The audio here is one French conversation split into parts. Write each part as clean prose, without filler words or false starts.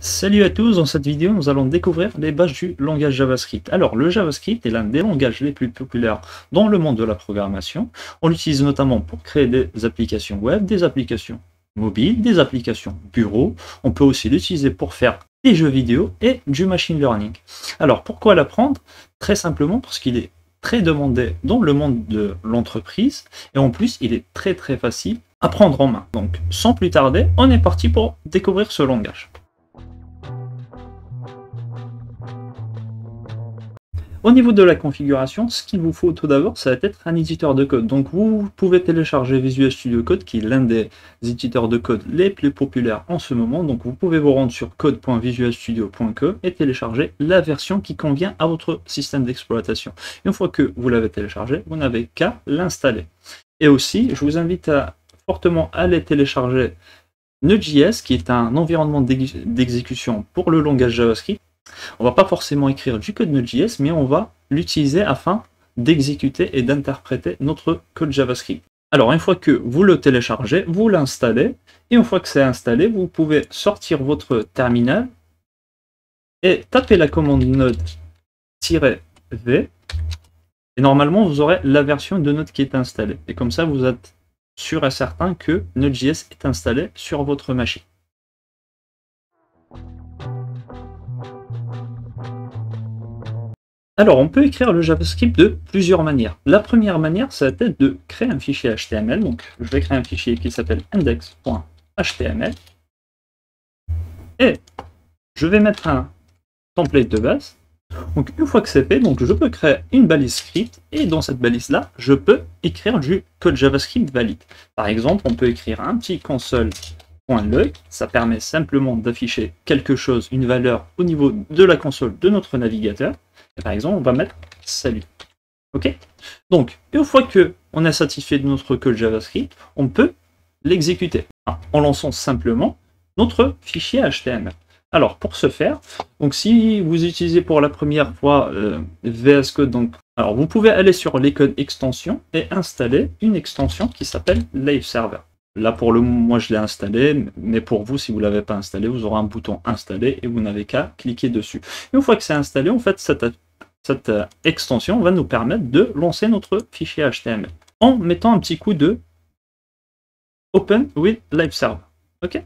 Salut à tous, dans cette vidéo nous allons découvrir les bases du langage JavaScript. Alors le JavaScript est l'un des langages les plus populaires dans le monde de la programmation. On l'utilise notamment pour créer des applications web, des applications mobiles, des applications bureau. On peut aussi l'utiliser pour faire des jeux vidéo et du machine learning. Alors pourquoi l'apprendre? Très simplement parce qu'il est très demandé dans le monde de l'entreprise et en plus il est très facile à prendre en main. Donc sans plus tarder, on est parti pour découvrir ce langage. Au niveau de la configuration, ce qu'il vous faut tout d'abord, ça va être un éditeur de code. Donc vous pouvez télécharger Visual Studio Code, qui est l'un des éditeurs de code les plus populaires en ce moment. Donc vous pouvez vous rendre sur code.visualstudio.com et télécharger la version qui convient à votre système d'exploitation. Une fois que vous l'avez téléchargé, vous n'avez qu'à l'installer. Et aussi, je vous invite fortement à aller télécharger Node.js, qui est un environnement d'exécution pour le langage JavaScript. On va pas forcément écrire du code Node.js, mais on va l'utiliser afin d'exécuter et d'interpréter notre code JavaScript. Alors, une fois que vous le téléchargez, vous l'installez, et une fois que c'est installé, vous pouvez sortir votre terminal et taper la commande node-v, et normalement, vous aurez la version de Node qui est installée. Et comme ça, vous êtes sûr et certain que Node.js est installé sur votre machine. Alors, on peut écrire le JavaScript de plusieurs manières. La première manière, ça va être de créer un fichier HTML. Donc, je vais créer un fichier qui s'appelle index.html. Et je vais mettre un template de base. Donc, une fois que c'est fait, donc, je peux créer une balise script. Et dans cette balise-là, je peux écrire du code JavaScript valide. Par exemple, on peut écrire un petit console.log. Ça permet simplement d'afficher quelque chose, une valeur au niveau de la console de notre navigateur. Et par exemple, on va mettre salut. Ok. Donc, une fois que on a satisfait de notre code JavaScript, on peut l'exécuter en lançant simplement notre fichier HTML. Alors, pour ce faire, donc si vous utilisez pour la première fois VS Code, donc, alors vous pouvez aller sur les codes extensions et installer une extension qui s'appelle Live Server. Là, pour le moment, moi, je l'ai installé, mais pour vous, si vous ne l'avez pas installé, vous aurez un bouton installer et vous n'avez qu'à cliquer dessus. Une fois que c'est installé, en fait, cette extension va nous permettre de lancer notre fichier HTML en mettant un petit coup de Open with Live Server. OK?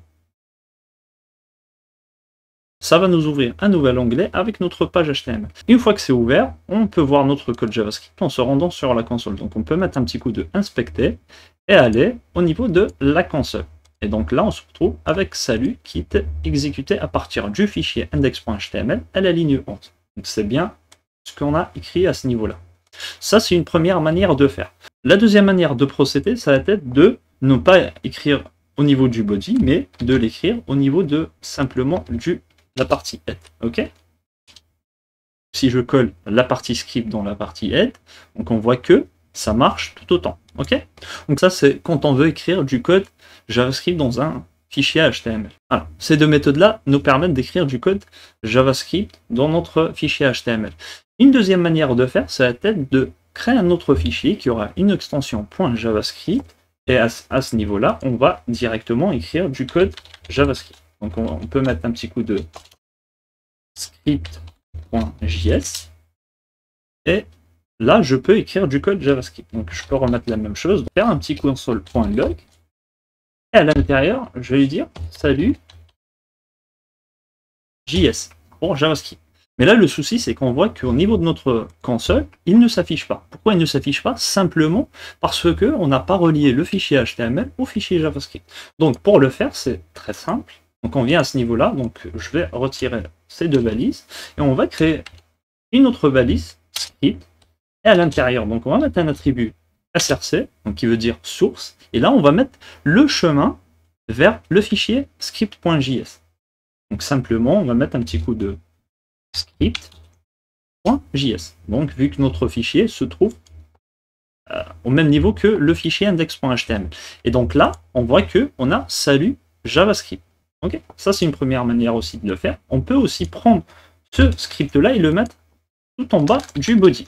Ça va nous ouvrir un nouvel onglet avec notre page HTML. Une fois que c'est ouvert, on peut voir notre code JavaScript en se rendant sur la console. Donc on peut mettre un petit coup de inspecter et aller au niveau de la console. Et donc là, on se retrouve avec salut qui est exécuté à partir du fichier index.html à la ligne 11. Donc c'est bien ce qu'on a écrit à ce niveau-là. Ça, c'est une première manière de faire. La deuxième manière de procéder, ça va être de ne pas écrire au niveau du body, mais de l'écrire au niveau de simplement la partie head. Ok? Si je colle la partie script dans la partie head, donc on voit que ça marche tout autant. Ok? Donc ça, c'est quand on veut écrire du code JavaScript dans un fichier HTML. Alors, ces deux méthodes-là nous permettent d'écrire du code JavaScript dans notre fichier HTML. Une deuxième manière de faire, ça va être de créer un autre fichier qui aura une extension .javascript et à ce niveau-là, on va directement écrire du code JavaScript. Donc on peut mettre un petit coup de script.js et là, je peux écrire du code JavaScript. Donc je peux remettre la même chose, faire un petit console.log et à l'intérieur, je vais lui dire salut JS pour JavaScript. Mais là, le souci, c'est qu'on voit qu'au niveau de notre console, il ne s'affiche pas. Pourquoi il ne s'affiche pas? Simplement parce qu'on n'a pas relié le fichier HTML au fichier JavaScript. Donc pour le faire, c'est très simple. Donc on vient à ce niveau-là, donc je vais retirer ces deux balises et on va créer une autre balise script et à l'intérieur, donc on va mettre un attribut src, donc qui veut dire source, et là on va mettre le chemin vers le fichier script.js. Donc simplement, on va mettre un petit coup de script.js. Donc vu que notre fichier se trouve au même niveau que le fichier index.html. Et donc là, on voit qu'on a salut JavaScript. Okay, ça, c'est une première manière aussi de le faire. On peut aussi prendre ce script-là et le mettre tout en bas du body.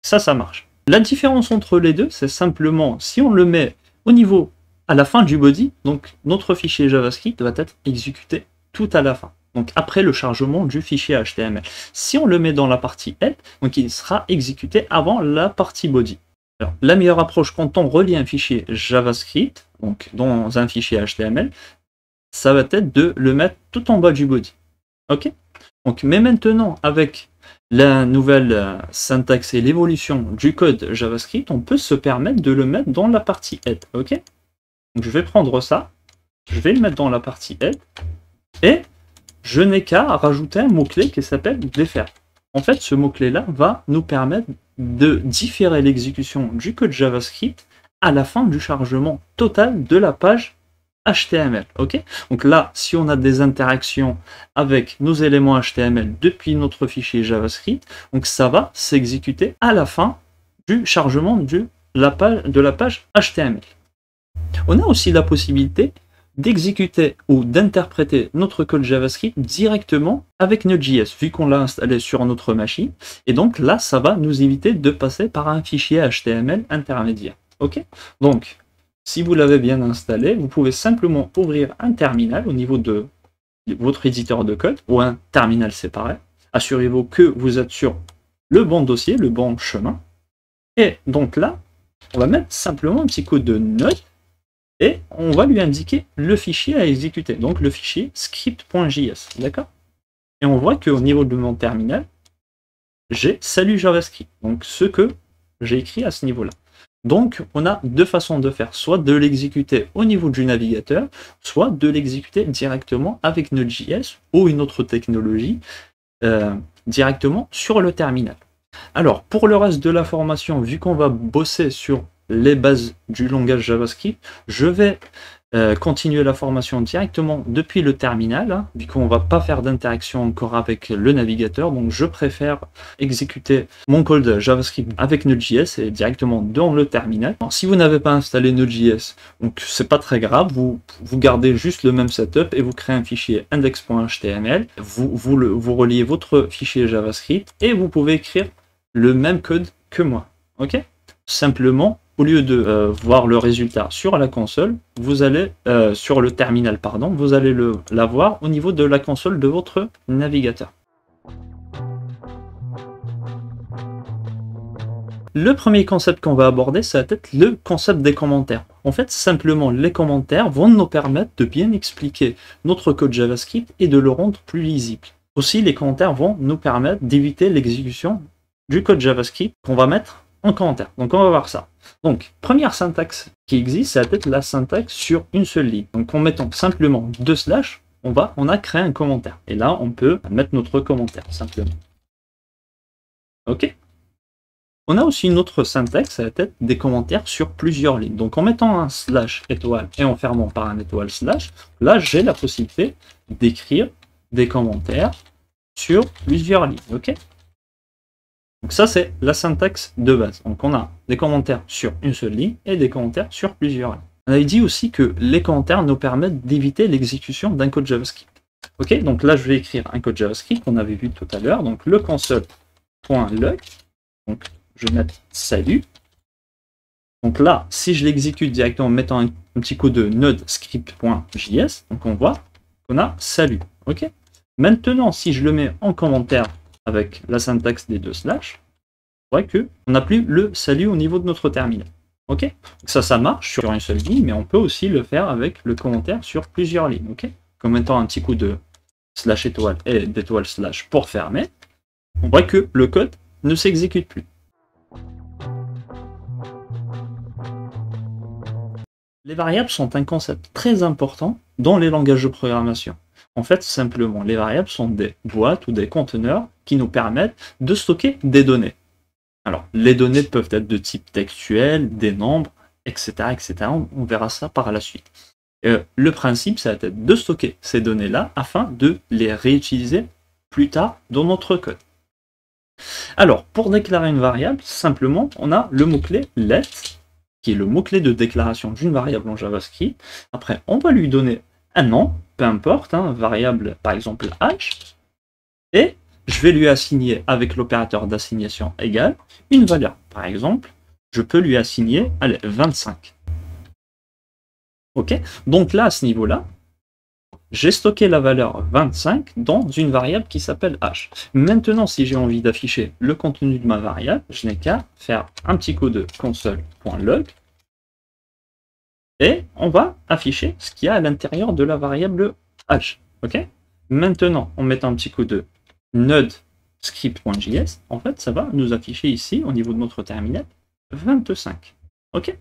Ça marche. La différence entre les deux, c'est simplement si on le met au niveau à la fin du body, donc notre fichier JavaScript va être exécuté tout à la fin. donc après le chargement du fichier HTML. Si on le met dans la partie head, donc il sera exécuté avant la partie body. Alors, la meilleure approche quand on relie un fichier JavaScript, donc dans un fichier HTML, ça va être de le mettre tout en bas du body. Ok? Donc, mais maintenant, avec la nouvelle syntaxe et l'évolution du code JavaScript, on peut se permettre de le mettre dans la partie head. Ok? Donc, je vais prendre ça, je vais le mettre dans la partie head, et je n'ai qu'à rajouter un mot-clé qui s'appelle défaire. En fait, ce mot-clé-là va nous permettre de différer l'exécution du code JavaScript à la fin du chargement total de la page HTML. Ok? Donc là, si on a des interactions avec nos éléments HTML depuis notre fichier JavaScript, donc ça va s'exécuter à la fin du chargement de la page HTML. On a aussi la possibilité d'exécuter ou d'interpréter notre code JavaScript directement avec Node.js, vu qu'on l'a installé sur notre machine. Et donc là, ça va nous éviter de passer par un fichier HTML intermédiaire. Ok? Donc, si vous l'avez bien installé, vous pouvez simplement ouvrir un terminal au niveau de votre éditeur de code, ou un terminal séparé. Assurez-vous que vous êtes sur le bon dossier, le bon chemin. Et donc là, on va mettre simplement un petit code de Node, et on va lui indiquer le fichier à exécuter, donc le fichier script.js, d'accord? Et on voit qu'au niveau de mon terminal, j'ai salut JavaScript, donc ce que j'ai écrit à ce niveau-là. Donc on a deux façons de faire, soit de l'exécuter au niveau du navigateur, soit de l'exécuter directement avec Node.js ou une autre technologie directement sur le terminal. Alors pour le reste de la formation, vu qu'on va bosser sur les bases du langage JavaScript, je vais continuer la formation directement depuis le terminal, hein, vu qu'on ne va pas faire d'interaction encore avec le navigateur, donc je préfère exécuter mon code JavaScript avec Node.js et directement dans le terminal. Alors, si vous n'avez pas installé Node.js, donc c'est pas très grave, vous gardez juste le même setup et vous créez un fichier index.html, vous reliez votre fichier JavaScript et vous pouvez écrire le même code que moi. Ok? Simplement, au lieu de voir le résultat sur la console, vous allez sur le terminal, pardon, vous allez l'avoir au niveau de la console de votre navigateur. Le premier concept qu'on va aborder, ça va être le concept des commentaires. En fait, simplement, les commentaires vont nous permettre de bien expliquer notre code JavaScript et de le rendre plus lisible. Aussi, les commentaires vont nous permettre d'éviter l'exécution du code JavaScript qu'on va mettre en commentaire. Donc on va voir ça. Donc première syntaxe qui existe, ça va être la syntaxe sur une seule ligne. Donc en mettant simplement 2 slash, on a créé un commentaire. Et là on peut mettre notre commentaire simplement. Ok. On a aussi une autre syntaxe, ça va être des commentaires sur plusieurs lignes. Donc en mettant un slash étoile et en fermant par un étoile slash, là j'ai la possibilité d'écrire des commentaires sur plusieurs lignes. Ok. Donc ça, c'est la syntaxe de base. Donc on a des commentaires sur une seule ligne et des commentaires sur plusieurs lignes. On avait dit aussi que les commentaires nous permettent d'éviter l'exécution d'un code JavaScript. Ok, donc là, je vais écrire un code JavaScript qu'on avait vu tout à l'heure. Donc le console.log. Donc je vais mettre salut. Donc là, si je l'exécute directement en mettant un petit code de node script.js, donc on voit qu'on a salut. Ok. Maintenant, si je le mets en commentaire avec la syntaxe des 2 slash, on voit qu'on n'a plus le salut au niveau de notre terminal. Ok? Donc ça marche sur une seule ligne, mais on peut aussi le faire avec le commentaire sur plusieurs lignes. Ok? Comme mettant un petit coup de slash étoile et d'étoile slash pour fermer, on voit que le code ne s'exécute plus. Les variables sont un concept très important dans les langages de programmation. En fait, simplement, les variables sont des boîtes ou des conteneurs qui nous permettent de stocker des données. Alors, les données peuvent être de type textuel, des nombres, etc. etc. On verra ça par la suite. Le principe, ça va être de stocker ces données-là afin de les réutiliser plus tard dans notre code. Alors, pour déclarer une variable, simplement, on a le mot-clé let, qui est le mot-clé de déclaration d'une variable en JavaScript. Après, on va lui donner un nom, peu importe, hein, variable par exemple h, et je vais lui assigner avec l'opérateur d'assignation égale une valeur. Par exemple, je peux lui assigner allez, 25. Ok, donc là, à ce niveau-là, j'ai stocké la valeur 25 dans une variable qui s'appelle h. Maintenant, si j'ai envie d'afficher le contenu de ma variable, je n'ai qu'à faire un petit coup de console.log et on va afficher ce qu'il y a à l'intérieur de la variable h. Ok. Maintenant, en mettant un petit coup de node script.js, en fait, ça va nous afficher ici, au niveau de notre terminal, 25. Ok.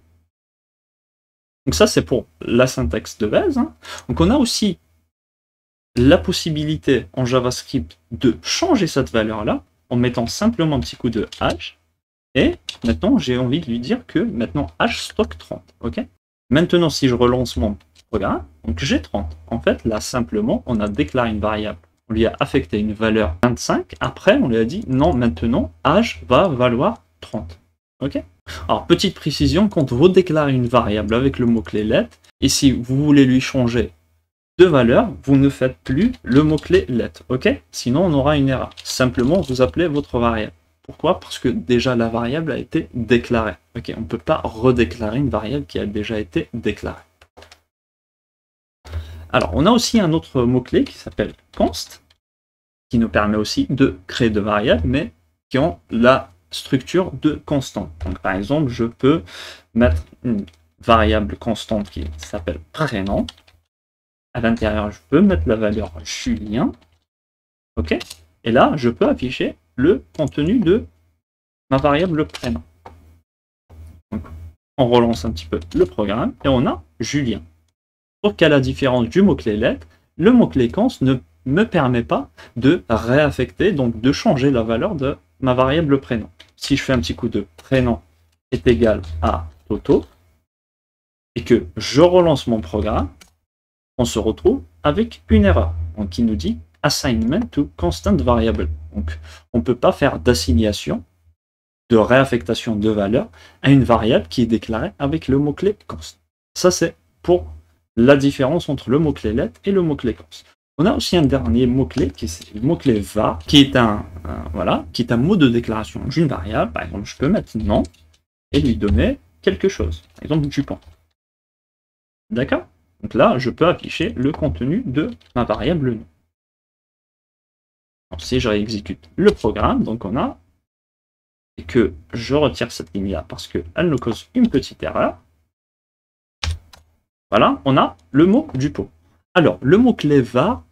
Donc ça, c'est pour la syntaxe de base. Hein. Donc on a aussi la possibilité en JavaScript de changer cette valeur-là en mettant simplement un petit coup de h. Et maintenant, j'ai envie de lui dire que maintenant h stocke 30. Ok. Maintenant, si je relance mon programme, donc j'ai 30. En fait, là, simplement, on a déclaré une variable. On lui a affecté une valeur 25. Après, on lui a dit, non, maintenant, h va valoir 30. Ok. Alors, petite précision, quand vous déclarez une variable avec le mot-clet let, et si vous voulez lui changer de valeur, vous ne faites plus le mot-clé let. Ok. Sinon, on aura une erreur. Simplement, vous appelez votre variable. Pourquoi? Parce que déjà la variable a été déclarée. Ok, on ne peut pas redéclarer une variable qui a déjà été déclarée. Alors, on a aussi un autre mot-clé qui s'appelle const, qui nous permet aussi de créer de variables, mais qui ont la structure de constante. Donc, par exemple, je peux mettre une variable constante qui s'appelle prénom. À l'intérieur, je peux mettre la valeur Julien. Ok, et là, je peux afficher le contenu de ma variable prénom. Donc, on relance un petit peu le programme et on a Julien. Sauf qu'à la différence du mot-clé let, le mot-clé const ne me permet pas de réaffecter, donc de changer la valeur de ma variable prénom. Si je fais un petit coup de prénom est égal à Toto et que je relance mon programme, on se retrouve avec une erreur donc, qui nous dit assignment to constant variable. Donc, on ne peut pas faire d'assignation, de réaffectation de valeur à une variable qui est déclarée avec le mot-clé const. Ça, c'est pour la différence entre le mot-clé let et le mot-clé const. On a aussi un dernier mot-clé qui est le mot-clé var, qui est un mot de déclaration d'une variable. Par exemple, je peux mettre nom et lui donner quelque chose. Par exemple, Dupont. D'accord? Donc là, je peux afficher le contenu de ma variable nom. Donc, si je réexécute le programme, donc on a et que je retire cette ligne-là parce qu'elle nous cause une petite erreur. Voilà, on a le mot Dupont. Alors, le mot-clé var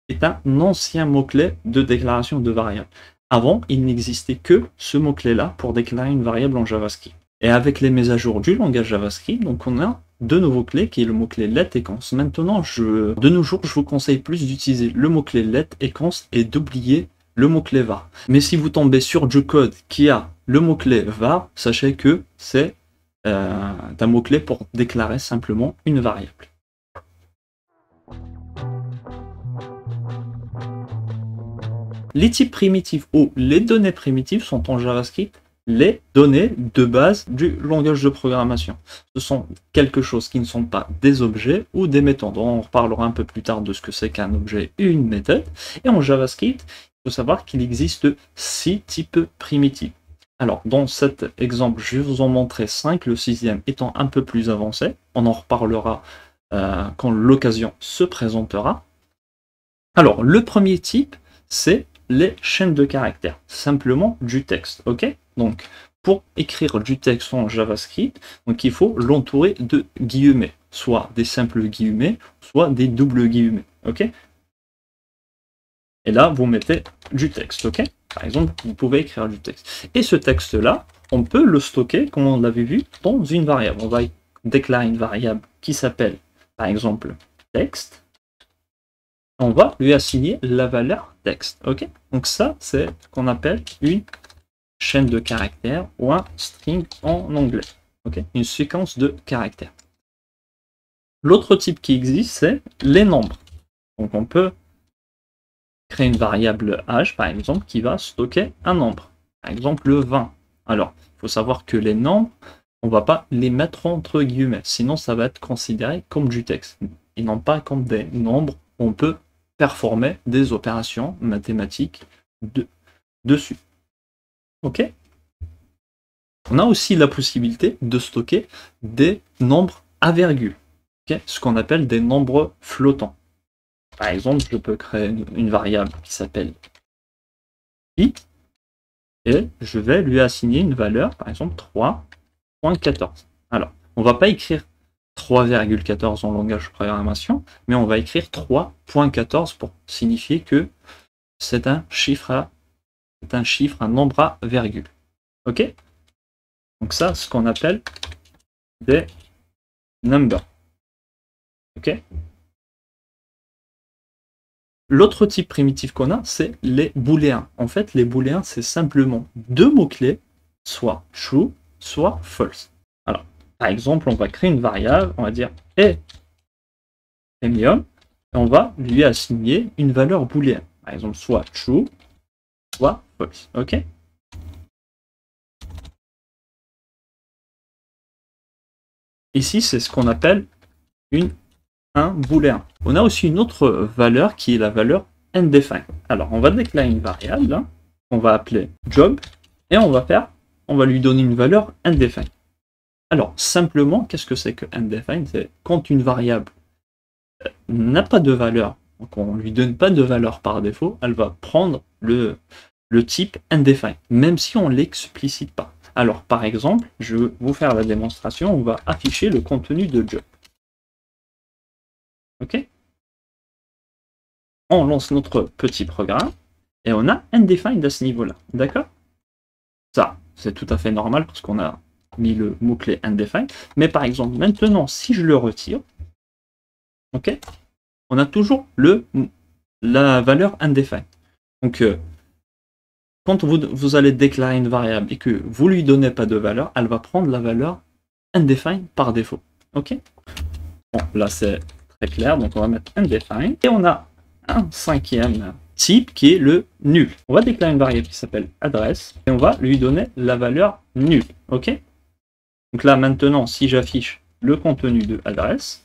est un ancien mot-clé de déclaration de variable. Avant, il n'existait que ce mot-clé-là pour déclarer une variable en JavaScript. Et avec les mises à jour du langage JavaScript, donc on a deux nouveaux clés qui est le mot-clé let et const. Maintenant, de nos jours, je vous conseille plus d'utiliser le mot-clé let et const et d'oublier le mot-clé var. Mais si vous tombez sur du code qui a le mot-clé var, sachez que c'est un mot-clé pour déclarer simplement une variable. Les types primitifs ou les données primitives sont en JavaScript les données de base du langage de programmation. Ce sont quelque chose qui ne sont pas des objets ou des méthodes. On reparlera un peu plus tard de ce que c'est qu'un objet et une méthode. Et en JavaScript, il faut savoir qu'il existe 6 types primitifs. Alors, dans cet exemple, je vais vous en montrer 5, le 6e étant un peu plus avancé. On en reparlera quand l'occasion se présentera. Alors, le premier type, c'est les chaînes de caractères, simplement du texte, ok? Donc, pour écrire du texte en JavaScript, donc il faut l'entourer de guillemets, soit des simples guillemets, soit des doubles guillemets, ok? Et là, vous mettez du texte, ok? Par exemple, vous pouvez écrire du texte. Et ce texte-là, on peut le stocker, comme on l'avait vu, dans une variable. On va déclarer une variable qui s'appelle, par exemple, texte. On va lui assigner la valeur texte, ok? Donc ça, c'est ce qu'on appelle une chaîne de caractères ou un string en anglais, ok? Une séquence de caractères. L'autre type qui existe, c'est les nombres. Donc on peut créer une variable âge, par exemple, qui va stocker un nombre. Par exemple, le 20. Alors, il faut savoir que les nombres, on ne va pas les mettre entre guillemets, sinon ça va être considéré comme du texte, et non pas comme des nombres. On peut performer des opérations mathématiques dessus. Ok? On a aussi la possibilité de stocker des nombres à virgule, okay? Ce qu'on appelle des nombres flottants. par exemple, je peux créer une variable qui s'appelle pi, et je vais lui assigner une valeur, par exemple 3.14. Alors, on ne va pas écrire 3,14 en langage de programmation, mais on va écrire 3.14 pour signifier que c'est un chiffre, un nombre à virgule. Ok? Donc ça, ce qu'on appelle des numbers. Ok? L'autre type primitif qu'on a, c'est les booléens. En fait, les booléens, c'est simplement deux mots-clés, soit true, soit false. Alors, par exemple, on va créer une variable, on va dire premium, et on va lui assigner une valeur booléenne. Par exemple, soit true, soit false. Ok? Ici, c'est ce qu'on appelle un booléen. On a aussi une autre valeur qui est la valeur undefined. Alors, on va déclarer une variable hein, qu'on va appeler job et on va lui donner une valeur undefined. Alors, simplement, qu'est-ce que c'est que undefined? C'est quand une variable n'a pas de valeur, donc on ne lui donne pas de valeur par défaut, elle va prendre le type undefined, même si on ne l'explicite pas. Alors, par exemple, je vais vous faire la démonstration, on va afficher le contenu de job. Ok? On lance notre petit programme et on a undefined à ce niveau-là. D'accord? Ça, c'est tout à fait normal parce qu'on a mis le mot-clé undefined. Mais par exemple, maintenant, si je le retire, ok, on a toujours la valeur undefined. Donc, quand vous allez déclarer une variable et que vous ne lui donnez pas de valeur, elle va prendre la valeur undefined par défaut. Ok? Bon, là, c'est très clair. Donc, on va mettre undefined. Et on a un cinquième type qui est le nul. On va déclarer une variable qui s'appelle adresse et on va lui donner la valeur nulle. Ok? Donc là maintenant, si j'affiche le contenu de adresse,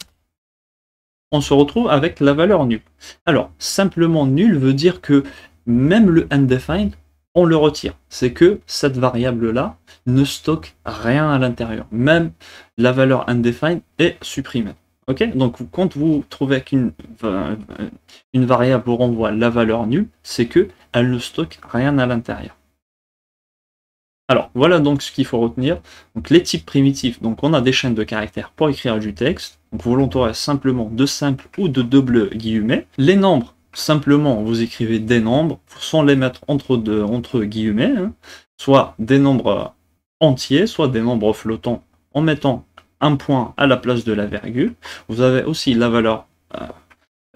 on se retrouve avec la valeur nulle. Alors, simplement nul veut dire que même le undefined, on le retire. C'est que cette variable-là ne stocke rien à l'intérieur. Même la valeur undefined est supprimée. Ok, donc quand vous trouvez qu'une variable vous renvoie la valeur nulle, c'est que elle ne stocke rien à l'intérieur. Alors voilà donc ce qu'il faut retenir. Donc les types primitifs, donc on a des chaînes de caractères pour écrire du texte. Donc vous l'entourez simplement de simples ou de doubles guillemets. Les nombres, simplement vous écrivez des nombres sans les mettre entre guillemets, hein. Soit des nombres entiers, soit des nombres flottants en mettant un point à la place de la virgule. Vous avez aussi la valeur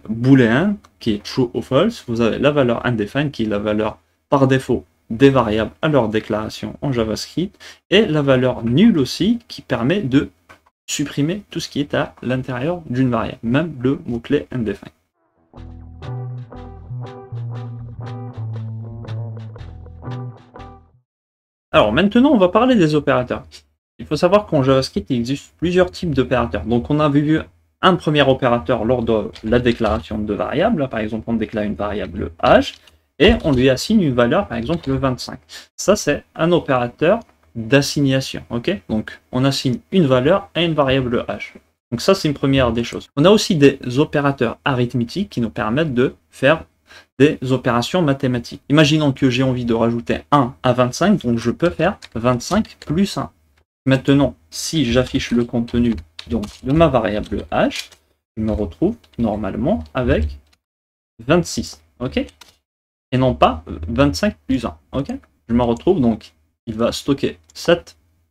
booléenne qui est true ou false. Vous avez la valeur undefined qui est la valeur par défaut des variables à leur déclaration en JavaScript et la valeur nulle aussi qui permet de supprimer tout ce qui est à l'intérieur d'une variable, même le mot-clé undefined. Alors maintenant on va parler des opérateurs. Il faut savoir qu'en JavaScript, il existe plusieurs types d'opérateurs. Donc on a vu un premier opérateur lors de la déclaration de variables. Par exemple, on déclare une variable âge et on lui assigne une valeur, par exemple le 25. Ça, c'est un opérateur d'assignation. Okay, donc on assigne une valeur à une variable âge. Donc ça, c'est une première des choses. On a aussi des opérateurs arithmétiques qui nous permettent de faire des opérations mathématiques. Imaginons que j'ai envie de rajouter 1 à 25, donc je peux faire 25 plus 1. Maintenant, si j'affiche le contenu donc, de ma variable h, je me retrouve normalement avec 26, ok? Et non pas 25 plus 1, ok? Je me retrouve donc, il va stocker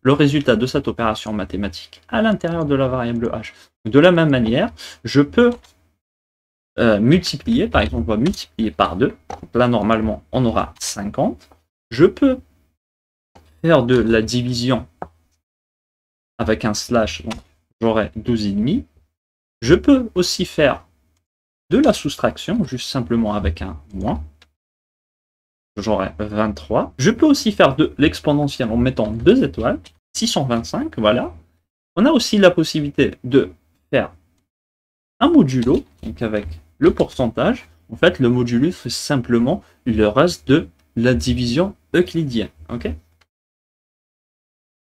le résultat de cette opération mathématique à l'intérieur de la variable h. De la même manière, je peux multiplier, par exemple, on va multiplier par 2. Donc là, normalement, on aura 50. Je peux faire de la division avec un slash, donc j'aurai 12,5. Je peux aussi faire de la soustraction, juste simplement avec un moins. J'aurai 23. Je peux aussi faire de l'exponentielle en mettant 2 étoiles, 625, voilà. On a aussi la possibilité de faire un modulo, donc avec le pourcentage. En fait, le modulo, c'est simplement le reste de la division euclidienne. Ok?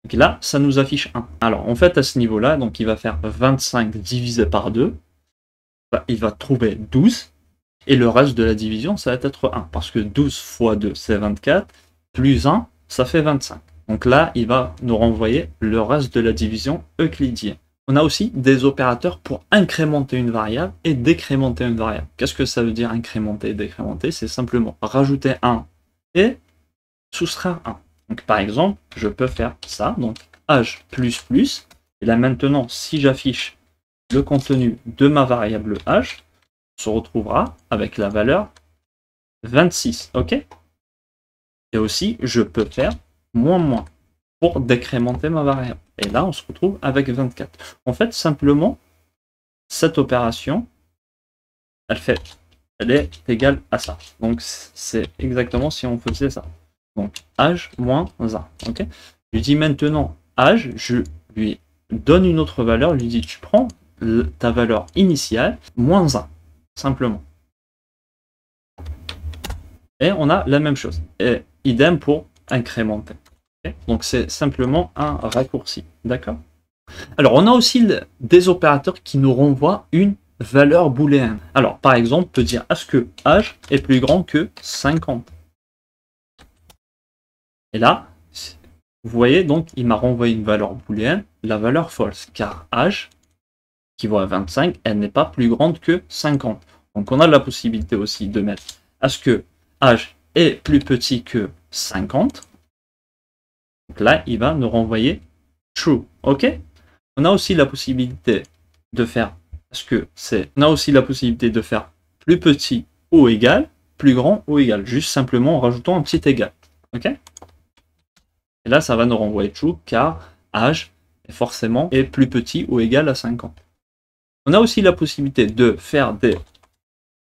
Donc là, ça nous affiche 1. Alors, en fait, à ce niveau-là, donc il va faire 25 divisé par 2. Il va trouver 12. Et le reste de la division, ça va être 1, parce que 12 fois 2, c'est 24, plus 1, ça fait 25. Donc là, il va nous renvoyer le reste de la division euclidienne. On a aussi des opérateurs pour incrémenter une variable et décrémenter une variable. Qu'est-ce que ça veut dire incrémenter et décrémenter? C'est simplement rajouter 1 et soustraire 1. Donc par exemple, je peux faire ça, donc âge plus plus, et là maintenant, si j'affiche le contenu de ma variable âge, on se retrouvera avec la valeur 26, ok? Et aussi, je peux faire moins pour décrémenter ma variable. Et là, on se retrouve avec 24. En fait, simplement, cette opération, elle est égale à ça. Donc, c'est exactement si on faisait ça. Donc, âge moins 1. Ok? Je lui dis maintenant âge, je lui donne une autre valeur, je lui dis tu prends ta valeur initiale moins 1, simplement. Et on a la même chose. Et idem pour incrémenter. Okay? Donc c'est simplement un raccourci. D'accord? Alors on a aussi des opérateurs qui nous renvoient une valeur booléenne. Alors par exemple, on peut dire est-ce que âge est plus grand que 50? Et là, vous voyez, donc il m'a renvoyé une valeur booléenne, la valeur false, car âge, qui vaut à 25, elle n'est pas plus grande que 50. Donc on a la possibilité aussi de mettre est-ce que âge est plus petit que 50? Donc là, il va nous renvoyer true. Ok? On a aussi la possibilité de faire on a aussi la possibilité de faire plus petit ou égal, plus grand ou égal, juste simplement en rajoutant un petit égal. Ok? Et là, ça va nous renvoyer true car âge forcément est plus petit ou égal à 50. On a aussi la possibilité de faire des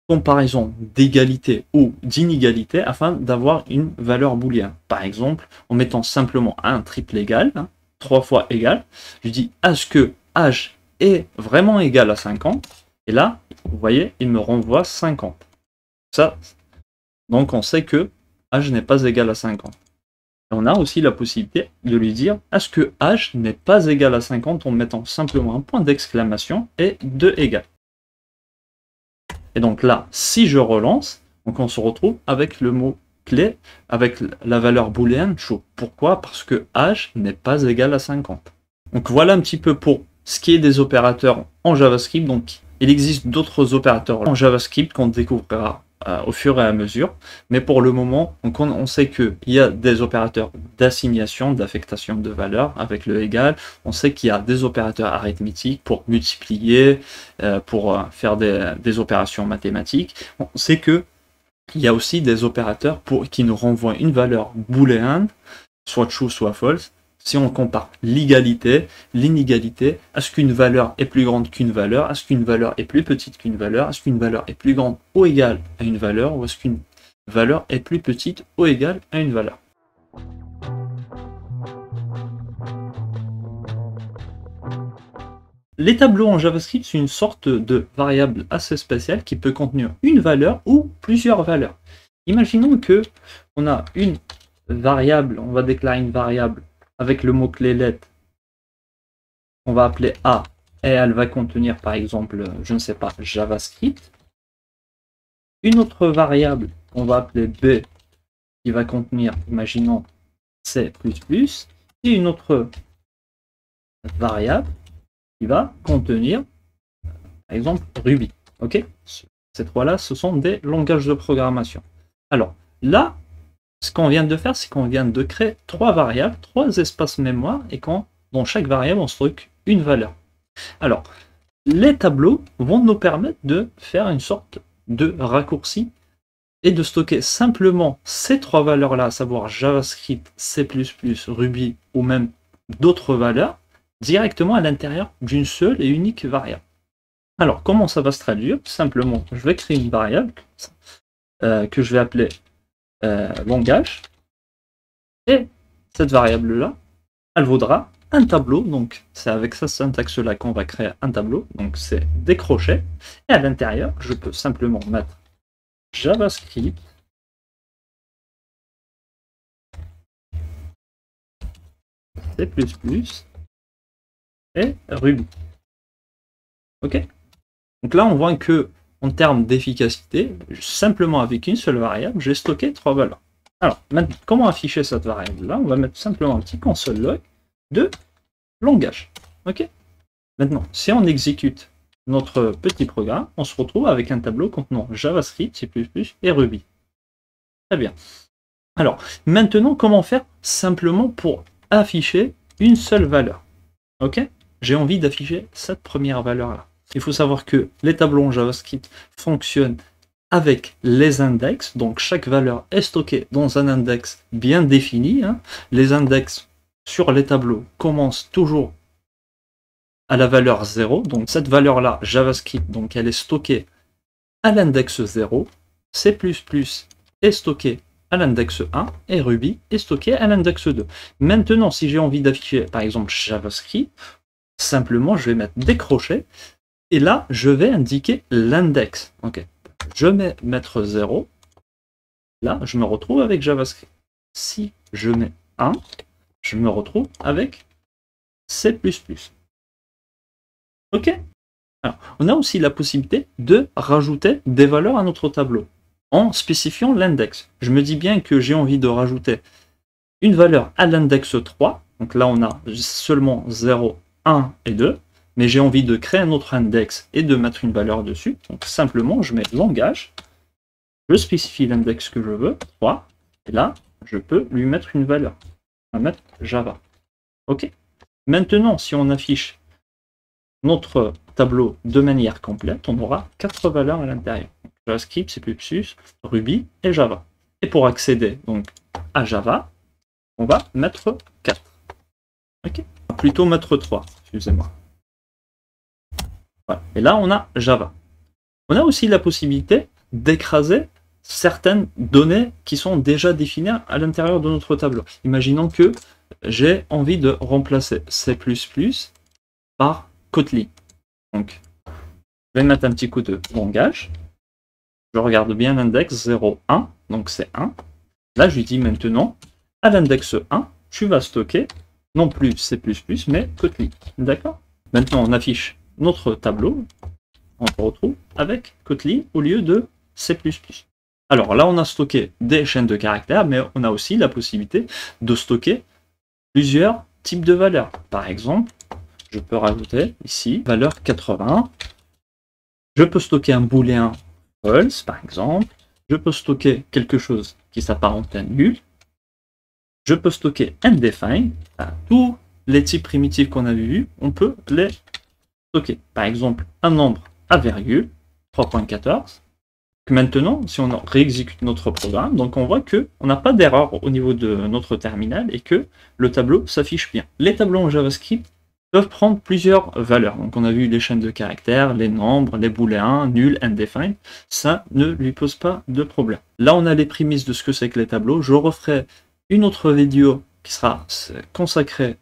comparaisons d'égalité ou d'inégalité afin d'avoir une valeur booléenne. Par exemple, en mettant simplement un triple égal, 3 fois égal, je dis est-ce que âge est vraiment égal à 50? Et là, vous voyez, il me renvoie 50. Ça, donc on sait que âge n'est pas égal à 50. Et on a aussi la possibilité de lui dire est-ce que âge n'est pas égal à 50 en mettant simplement un point d'exclamation et 2 égal. Et donc là, si je relance, donc on se retrouve avec le mot clé, avec la valeur booléenne true. Pourquoi? Parce que âge n'est pas égal à 50. Donc voilà un petit peu pour ce qui est des opérateurs en JavaScript. Donc il existe d'autres opérateurs en JavaScript qu'on découvrira au fur et à mesure. Mais pour le moment, donc on sait qu'il y a des opérateurs d'assignation, d'affectation de valeurs avec le égal. On sait qu'il y a des opérateurs arithmétiques pour multiplier, pour faire des opérations mathématiques. On sait qu'il y a aussi des opérateurs qui nous renvoient une valeur booléenne, soit true, soit false. Si on compare l'égalité, l'inégalité, est-ce qu'une valeur est plus grande qu'une valeur? Est-ce qu'une valeur est plus petite qu'une valeur? Est-ce qu'une valeur est plus grande ou égale à une valeur? Ou est-ce qu'une valeur est plus petite ou égale à une valeur? Les tableaux en JavaScript, c'est une sorte de variable assez spéciale qui peut contenir une valeur ou plusieurs valeurs. Imaginons que on a une variable, on va déclarer une variable avec le mot-clé let, on va appeler A, et elle va contenir par exemple, je ne sais pas, JavaScript. Une autre variable, on va appeler B, qui va contenir, imaginons, C++, et une autre variable qui va contenir, par exemple, Ruby. Ok? Ces trois-là, ce sont des langages de programmation. Alors, là, ce qu'on vient de faire, c'est qu'on vient de créer trois variables, trois espaces mémoire, et dans chaque variable, on stocke une valeur. Alors, les tableaux vont nous permettre de faire une sorte de raccourci et de stocker simplement ces trois valeurs-là, à savoir JavaScript, C++, Ruby ou même d'autres valeurs, directement à l'intérieur d'une seule et unique variable. Alors, comment ça va se traduire? Simplement, je vais créer une variable que je vais appeler langage, et cette variable-là, elle vaudra un tableau, donc c'est avec cette syntaxe-là qu'on va créer un tableau, donc c'est des crochets, et à l'intérieur, je peux simplement mettre JavaScript, C++ et Ruby. Ok? Donc là, on voit que en termes d'efficacité, simplement avec une seule variable, j'ai stocké 3 valeurs. Alors, maintenant, comment afficher cette variable-là? On va mettre simplement un petit console log de langage. Ok. Maintenant, si on exécute notre petit programme, on se retrouve avec un tableau contenant JavaScript, C++ et Ruby. Très bien. Alors, maintenant, comment faire simplement pour afficher une seule valeur? Ok. J'ai envie d'afficher cette première valeur-là. Il faut savoir que les tableaux en JavaScript fonctionnent avec les index, donc chaque valeur est stockée dans un index bien défini. Hein. Les index sur les tableaux commencent toujours à la valeur 0, donc cette valeur-là, JavaScript, donc elle est stockée à l'index 0, C++ est stocké à l'index 1, et Ruby est stocké à l'index 2. Maintenant, si j'ai envie d'afficher, par exemple, JavaScript, simplement, je vais mettre des crochets, et là, je vais indiquer l'index. Okay. Je vais mettre 0, là, je me retrouve avec JavaScript. Si je mets 1, je me retrouve avec C++. Ok. Alors, on a aussi la possibilité de rajouter des valeurs à notre tableau en spécifiant l'index. Je me dis bien que j'ai envie de rajouter une valeur à l'index 3. Donc là, on a seulement 0, 1 et 2. Mais j'ai envie de créer un autre index et de mettre une valeur dessus. Donc simplement, je mets langage. Je spécifie l'index que je veux, 3. Et là, je peux lui mettre une valeur. On va mettre Java. Ok. Maintenant, si on affiche notre tableau de manière complète, on aura 4 valeurs à l'intérieur. JavaScript, C++, Ruby et Java. Et pour accéder donc à Java, on va mettre 4. Ok. On va plutôt mettre 3, excusez-moi. Voilà. Et là, on a Java. On a aussi la possibilité d'écraser certaines données qui sont déjà définies à l'intérieur de notre tableau. Imaginons que j'ai envie de remplacer C++ par Kotlin. Donc, je vais mettre un petit coup de langage. Je regarde bien l'index 0, 1, donc c'est 1. Là, je lui dis maintenant, à l'index 1, tu vas stocker non plus C++, mais Kotlin. D'accord? Maintenant, on affiche notre tableau. On se retrouve avec Kotlin au lieu de C++. Alors là, on a stocké des chaînes de caractères, mais on a aussi la possibilité de stocker plusieurs types de valeurs. Par exemple, je peux rajouter ici valeur 80. Je peux stocker un booléen false, par exemple. Je peux stocker quelque chose qui s'apparente à nul. Je peux stocker undefined. Tous les types primitifs qu'on avait vus, on peut les stocker. Par exemple, un nombre à virgule, 3.14. Maintenant, si on réexécute notre programme, donc on voit qu'on n'a pas d'erreur au niveau de notre terminal et que le tableau s'affiche bien. Les tableaux en JavaScript peuvent prendre plusieurs valeurs. Donc on a vu les chaînes de caractères, les nombres, les booléens, nul, undefined. Ça ne lui pose pas de problème. Là, on a les prémices de ce que c'est que les tableaux. Je referai une autre vidéo qui sera consacrée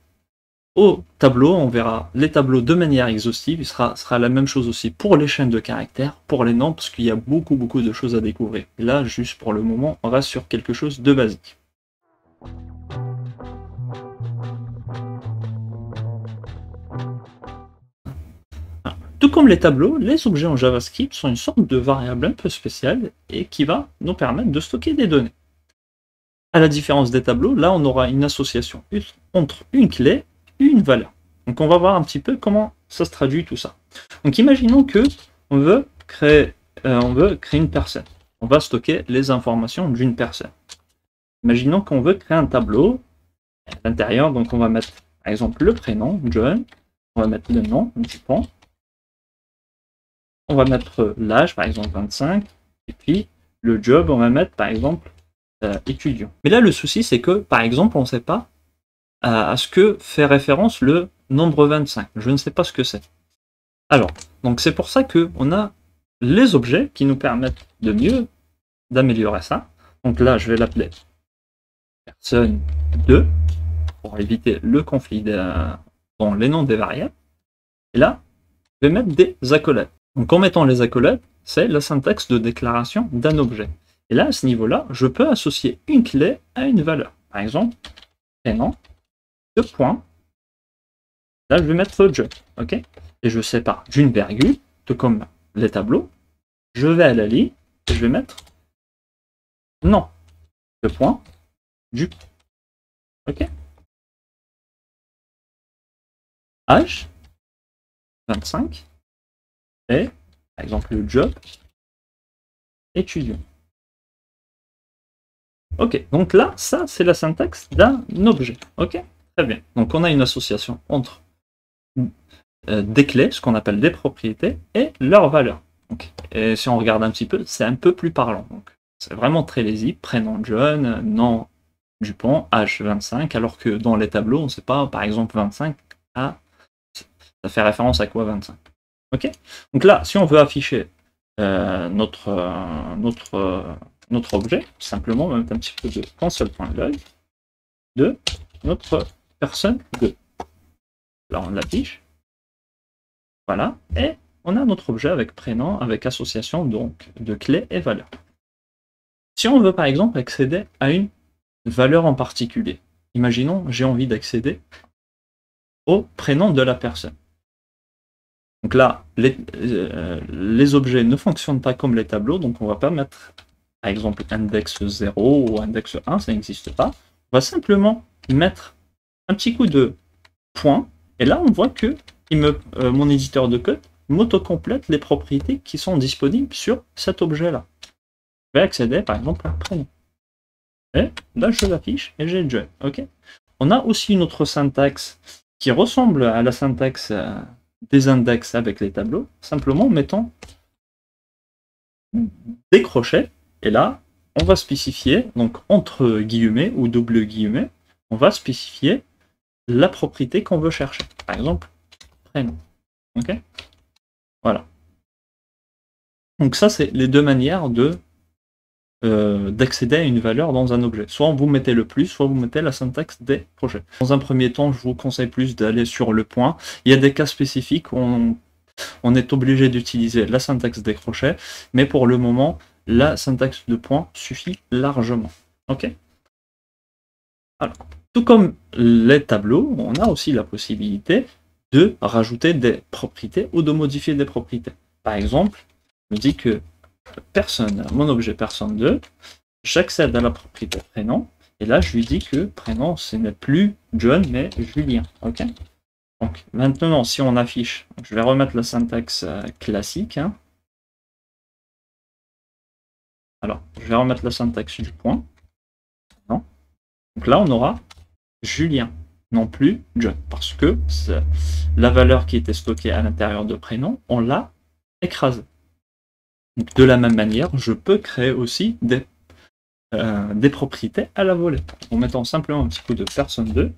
au tableau. On verra les tableaux de manière exhaustive. Il sera la même chose aussi pour les chaînes de caractères, pour les nombres, parce qu'il y a beaucoup de choses à découvrir. Et là, juste pour le moment, on reste sur quelque chose de basique. Tout comme les tableaux, les objets en JavaScript sont une sorte de variable un peu spéciale et qui va nous permettre de stocker des données. À la différence des tableaux, là on aura une association entre une clé et une valeur. Donc on va voir un petit peu comment ça se traduit tout ça. Donc imaginons que on veut créer une personne. On va stocker les informations d'une personne. Imaginons qu'on veut créer un tableau. À l'intérieur, donc on va mettre par exemple le prénom, John. On va mettre le nom, Dupont. On va mettre l'âge, par exemple 25, et puis le job, on va mettre par exemple étudiant. Mais là, le souci, c'est que, par exemple, on ne sait pas à ce que fait référence le nombre 25. Je ne sais pas ce que c'est. Alors, donc c'est pour ça qu'on a les objets qui nous permettent de mieux d'améliorer ça. Donc là, je vais l'appeler personne 2 pour éviter le conflit dans les noms des variables. Et là, je vais mettre des accolades. Donc en mettant les accolades, c'est la syntaxe de déclaration d'un objet. Et là, à ce niveau-là, je peux associer une clé à une valeur. Par exemple, prénom, 2 points. Là, je vais mettre job. Okay, et je sépare d'une virgule, tout comme les tableaux. je vais à la ligne, et je vais mettre non, le point du ok. Âge 25 et par exemple le job étudiant. Ok, donc là, ça c'est la syntaxe d'un objet. Ok, très bien. Donc on a une association entre des clés, ce qu'on appelle des propriétés, et leurs valeurs. Donc, et si on regarde un petit peu, c'est un peu plus parlant. Donc c'est vraiment très lisible. Prénom John, nom Dupont, âge 25, alors que dans les tableaux, on ne sait pas, par exemple 25, ça fait référence à quoi 25. Ok. Donc là, si on veut afficher notre objet, simplement on va mettre un petit peu de console.log de notre personne 2. Là on l'affiche. Voilà. Et on a notre objet avec prénom, avec association donc de clés et valeurs. Si on veut par exemple accéder à une valeur en particulier, imaginons j'ai envie d'accéder au prénom de la personne. Donc là, les objets ne fonctionnent pas comme les tableaux, donc on ne va pas mettre, par exemple, index 0 ou index 1, ça n'existe pas. On va simplement mettre un petit coup de point, et là on voit que mon éditeur de code m'auto-complète les propriétés qui sont disponibles sur cet objet-là. Je vais accéder, par exemple, à prénom. Et là, je l'affiche et j'ai le job. Ok. On a aussi une autre syntaxe qui ressemble à la syntaxe des index avec les tableaux, simplement en mettant des crochets, et là, on va spécifier, donc entre guillemets ou double guillemets, on va spécifier la propriété qu'on veut chercher. Par exemple, prénom. Ok. Voilà. Donc ça, c'est les deux manières d'accéder à une valeur dans un objet. Soit vous mettez le plus, soit vous mettez la syntaxe des crochets. Dans un premier temps, je vous conseille plus d'aller sur le point. Il y a des cas spécifiques où on est obligé d'utiliser la syntaxe des crochets, mais pour le moment, la syntaxe de point suffit largement. Ok. Alors, tout comme les tableaux, on a aussi la possibilité de rajouter des propriétés ou de modifier des propriétés. Par exemple, je me dis que personne, mon objet personne 2, j'accède à la propriété prénom, et là je lui dis que prénom ce n'est plus John mais Julien. Ok. Donc maintenant si on affiche, je vais remettre la syntaxe classique. Hein. Alors je vais remettre la syntaxe du point. Non. Donc là on aura Julien, non plus John, parce que la valeur qui était stockée à l'intérieur de prénom, on l'a écrasée. De la même manière, je peux créer aussi des propriétés à la volée. En mettant simplement un petit coup de personne 2,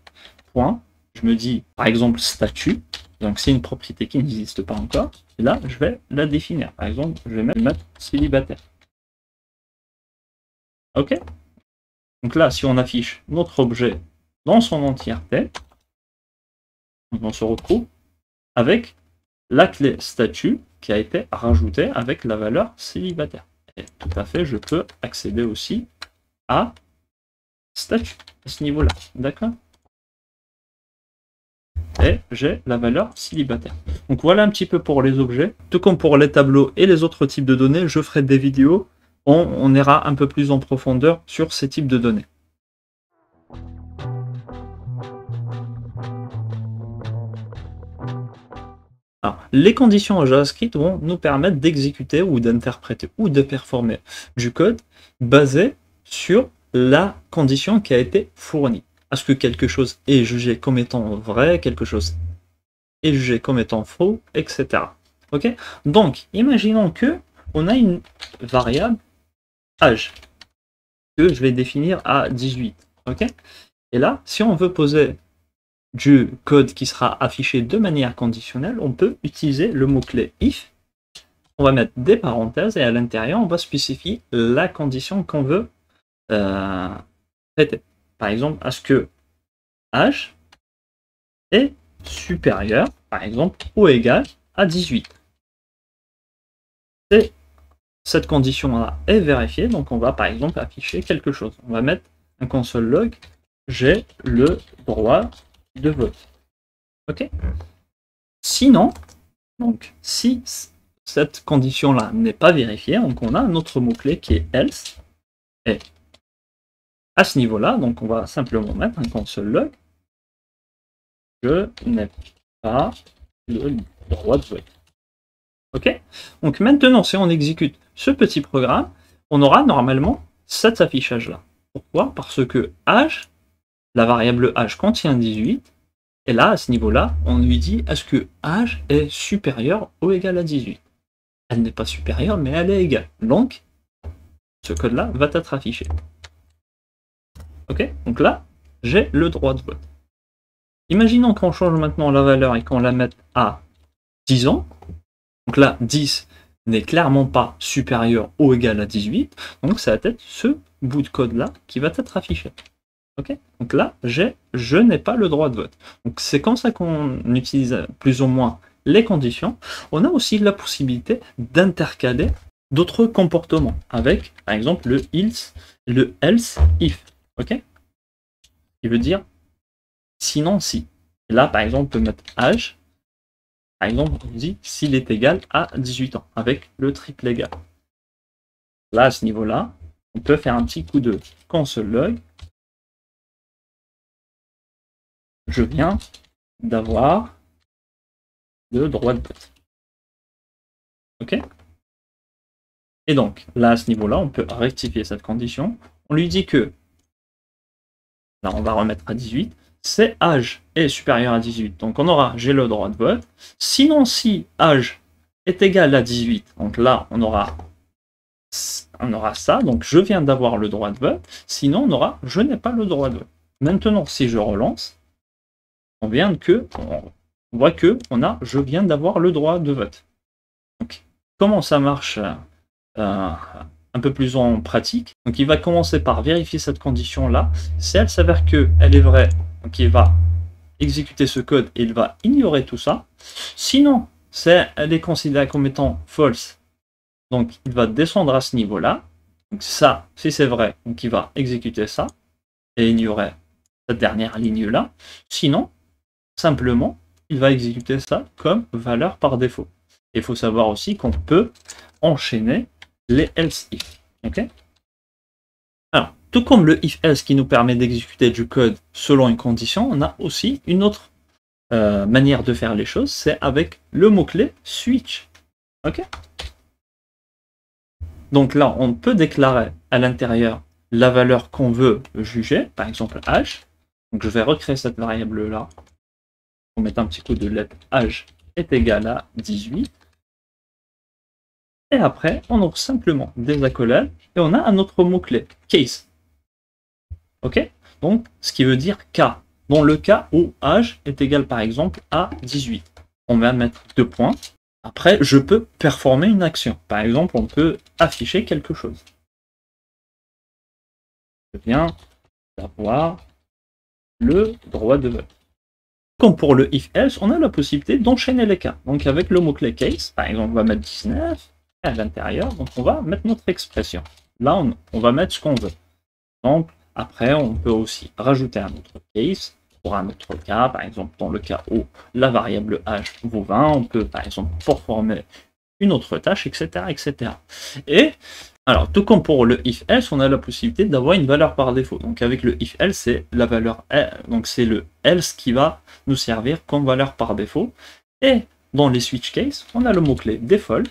point, je me dis par exemple statut, donc c'est une propriété qui n'existe pas encore, et là je vais la définir. Par exemple, je vais mettre célibataire. Ok. Donc là, si on affiche notre objet dans son entièreté, on se retrouve avec la clé statut qui a été rajoutée avec la valeur célibataire. Et tout à fait, je peux accéder aussi à statut à ce niveau-là. D'accord? Et j'ai la valeur célibataire. Donc voilà un petit peu pour les objets. Tout comme pour les tableaux et les autres types de données, je ferai des vidéos où on ira un peu plus en profondeur sur ces types de données. Alors, les conditions en JavaScript vont nous permettre d'exécuter ou d'interpréter ou de performer du code basé sur la condition qui a été fournie. Est-ce que quelque chose est jugé comme étant vrai, quelque chose est jugé comme étant faux, etc. Ok. Donc, imaginons que on a une variable âge que je vais définir à 18. Ok. Et là, si on veut poser du code qui sera affiché de manière conditionnelle, on peut utiliser le mot-clé if. On va mettre des parenthèses et à l'intérieur, on va spécifier la condition qu'on veut traiter. Par exemple, est-ce que âge est supérieur, par exemple, ou égal à 18. Et cette condition-là est vérifiée, donc on va par exemple afficher quelque chose. On va mettre un console log, j'ai le droit de vote. Ok. Sinon, donc si cette condition-là n'est pas vérifiée, donc on a un autre mot-clé qui est else. Et à ce niveau-là, donc on va simplement mettre un console log. Je n'ai pas le droit de vote. Ok? Donc maintenant, si on exécute ce petit programme, on aura normalement cet affichage-là. Pourquoi? Parce que âge, la variable âge contient 18, et là, à ce niveau-là, on lui dit est-ce que âge est supérieur ou égal à 18? Elle n'est pas supérieure, mais elle est égale. Donc, ce code-là va être affiché. Ok? Donc là, j'ai le droit de vote. Imaginons qu'on change maintenant la valeur et qu'on la mette à 10 ans. Donc là, 10 n'est clairement pas supérieur ou égal à 18. Donc ça va être ce bout de code-là qui va être affiché. Ok? Donc là, je n'ai pas le droit de vote. Donc c'est comme ça qu'on utilise plus ou moins les conditions. On a aussi la possibilité d'intercaler d'autres comportements avec, par exemple, le else if. Ok? Qui veut dire sinon si. Et là, par exemple, on peut mettre âge. Par exemple, on dit s'il est égal à 18 ans, avec le triple égal. Là, à ce niveau-là, on peut faire un petit coup de console log. Je viens d'avoir le droit de vote. Ok? Et donc, là, à ce niveau-là, on peut rectifier cette condition. On lui dit que, là, on va remettre à 18. C'est âge est supérieur à 18. Donc on aura j'ai le droit de vote. Sinon, si âge est égal à 18, donc là on aura ça. Donc je viens d'avoir le droit de vote. Sinon on aura je n'ai pas le droit de vote. Maintenant, si je relance, on voit que je viens d'avoir le droit de vote. Donc, comment ça marche un peu plus en pratique? Donc il va commencer par vérifier cette condition-là. Si elle s'avère qu'elle est vraie, donc il va exécuter ce code et il va ignorer tout ça. Sinon, elle est considérée comme étant false. Donc il va descendre à ce niveau-là. Donc ça, si c'est vrai, donc il va exécuter ça et ignorer cette dernière ligne-là. Sinon, simplement, il va exécuter ça comme valeur par défaut. Il faut savoir aussi qu'on peut enchaîner les else if. Ok? Alors, tout comme le if else qui nous permet d'exécuter du code selon une condition, on a aussi une autre manière de faire les choses, c'est avec le mot-clé switch. Ok? Donc là, on peut déclarer à l'intérieur la valeur qu'on veut juger, par exemple âge. Donc je vais recréer cette variable-là. On met un petit coup de lettre âge est égal à 18. Et après, on ouvre simplement des accolades et on a un autre mot-clé, case. Ok? Donc, ce qui veut dire cas. Dans le cas où âge est égal par exemple à 18. On va mettre 2 points. Après, je peux performer une action. Par exemple, on peut afficher quelque chose. Je viens d'avoir le droit de vote. Comme pour le if-else, on a la possibilité d'enchaîner les cas. Donc avec le mot-clé case, par exemple, on va mettre 19 à l'intérieur, donc on va mettre notre expression. Là, on va mettre ce qu'on veut. Donc, après, on peut aussi rajouter un autre case pour un autre cas. Par exemple, dans le cas où la variable âge vaut 20, on peut, par exemple, performer une autre tâche, etc., etc. Et, alors, tout comme pour le if-else, on a la possibilité d'avoir une valeur par défaut. Donc, avec le if-else, c'est la valeur, donc c'est le else qui va nous servir comme valeur par défaut. Et dans les switch cases, on a le mot-clé default.